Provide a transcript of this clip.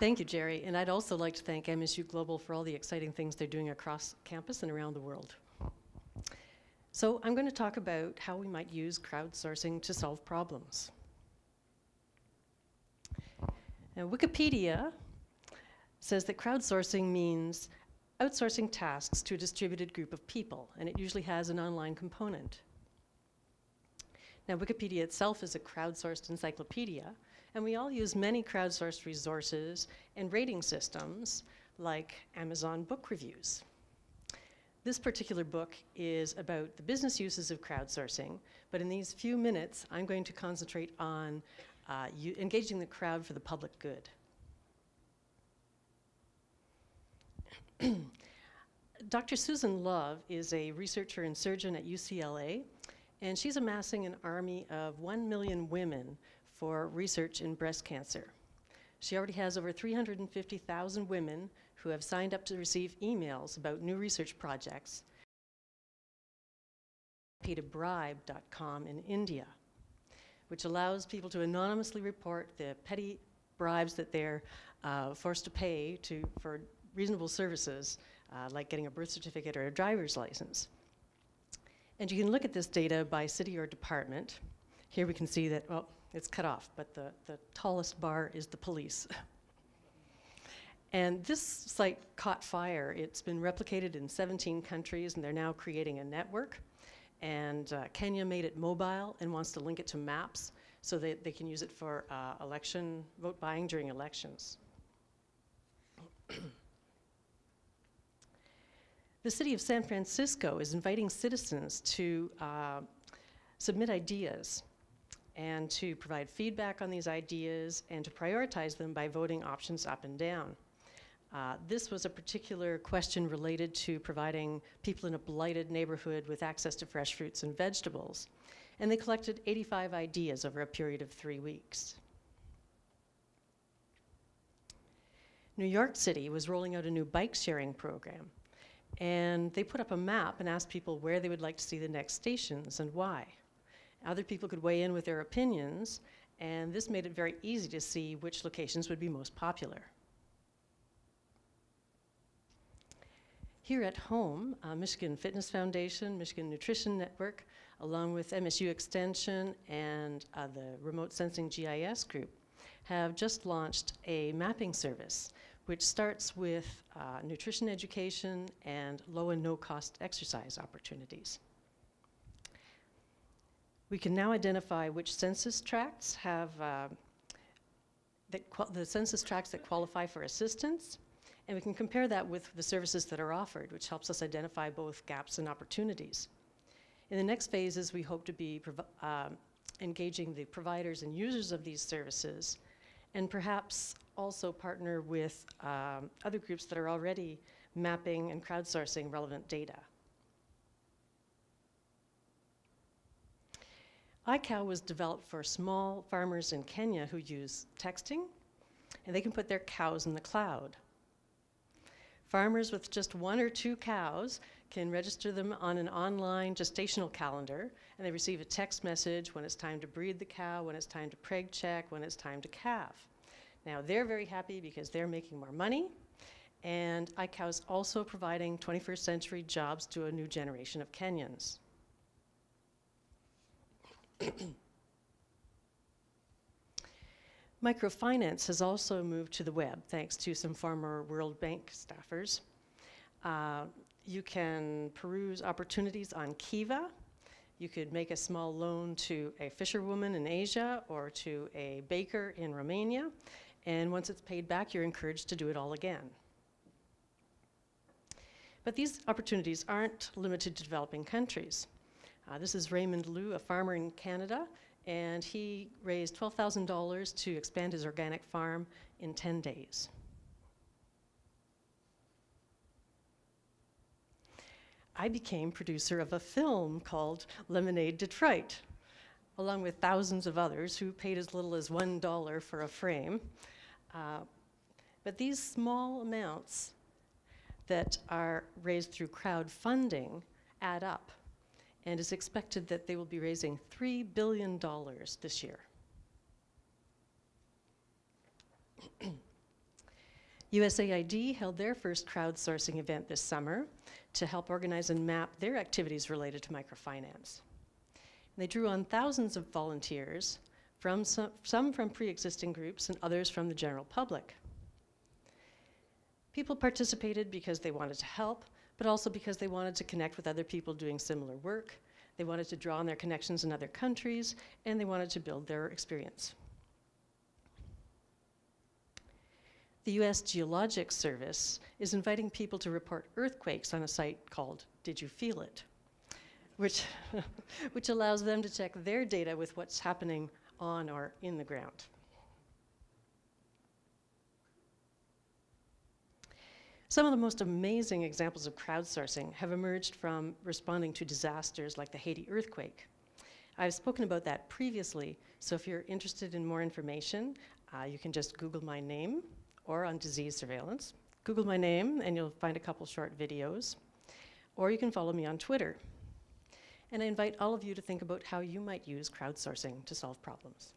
Thank you, Jerry. And I'd also like to thank MSU Global for all the exciting things they're doing across campus and around the world. So I'm going to talk about how we might use crowdsourcing to solve problems. Now, Wikipedia says that crowdsourcing means outsourcing tasks to a distributed group of people, and it usually has an online component. Now, Wikipedia itself is a crowdsourced encyclopedia, and we all use many crowdsourced resources and rating systems like Amazon book reviews. This particular book is about the business uses of crowdsourcing, but in these few minutes, I'm going to concentrate on engaging the crowd for the public good. Dr. Susan Love is a researcher and surgeon at UCLA, and she's amassing an army of 1 million women for research in breast cancer. She already has over 350,000 women who have signed up to receive emails about new research projects. paytobribe.com in India, which allows people to anonymously report the petty bribes that they're forced to pay for reasonable services, like getting a birth certificate or a driver's license. And you can look at this data by city or department. Here we can see that, well, it's cut off, but the tallest bar is the police. And this site caught fire. It's been replicated in 17 countries, and they're now creating a network. And Kenya made it mobile and wants to link it to maps so that they can use it for vote buying during elections. The city of San Francisco is inviting citizens to submit ideas and to provide feedback on these ideas and to prioritize them by voting options up and down. This was a particular question related to providing people in a blighted neighborhood with access to fresh fruits and vegetables. And they collected 85 ideas over a period of 3 weeks. New York City was rolling out a new bike sharing program. And they put up a map and asked people where they would like to see the next stations and why. Other people could weigh in with their opinions, and this made it very easy to see which locations would be most popular. Here at home, Michigan Fitness Foundation, Michigan Nutrition Network, along with MSU Extension and the Remote Sensing GIS group, have just launched a mapping service which starts with nutrition education and low and no cost exercise opportunities. We can now identify which census tracts have the census tracts that qualify for assistance, and we can compare that with the services that are offered, which helps us identify both gaps and opportunities. In the next phases, we hope to be engaging the providers and users of these services, and perhaps also partner with other groups that are already mapping and crowdsourcing relevant data. iCow was developed for small farmers in Kenya who use texting, and they can put their cows in the cloud. Farmers with just 1 or 2 cows can register them on an online gestational calendar, and they receive a text message when it's time to breed the cow, when it's time to preg check, when it's time to calve. Now, they're very happy because they're making more money, and iCow is also providing 21st century jobs to a new generation of Kenyans. Microfinance has also moved to the web, thanks to some former World Bank staffers. You can peruse opportunities on Kiva. You could make a small loan to a fisherwoman in Asia or to a baker in Romania, and once it's paid back, you're encouraged to do it all again. But these opportunities aren't limited to developing countries. This is Raymond Liu, a farmer in Canada, and he raised $12,000 to expand his organic farm in 10 days. I became producer of a film called Lemonade Detroit, along with thousands of others who paid as little as $1 for a frame. But these small amounts that are raised through crowdfunding add up, and it's expected that they will be raising $3 billion this year. USAID held their first crowdsourcing event this summer to help organize and map their activities related to microfinance. They drew on thousands of volunteers, from some from pre-existing groups and others from the general public. People participated because they wanted to help, but also because they wanted to connect with other people doing similar work. They wanted to draw on their connections in other countries, and they wanted to build their experience. The US Geologic Service is inviting people to report earthquakes on a site called Did You Feel It? Which allows them to check their data with what's happening on or in the ground. Some of the most amazing examples of crowdsourcing have emerged from responding to disasters like the Haiti earthquake. I've spoken about that previously, so if you're interested in more information, you can just Google my name, or on disease surveillance. Google my name and you'll find a couple short videos, or you can follow me on Twitter. And I invite all of you to think about how you might use crowdsourcing to solve problems.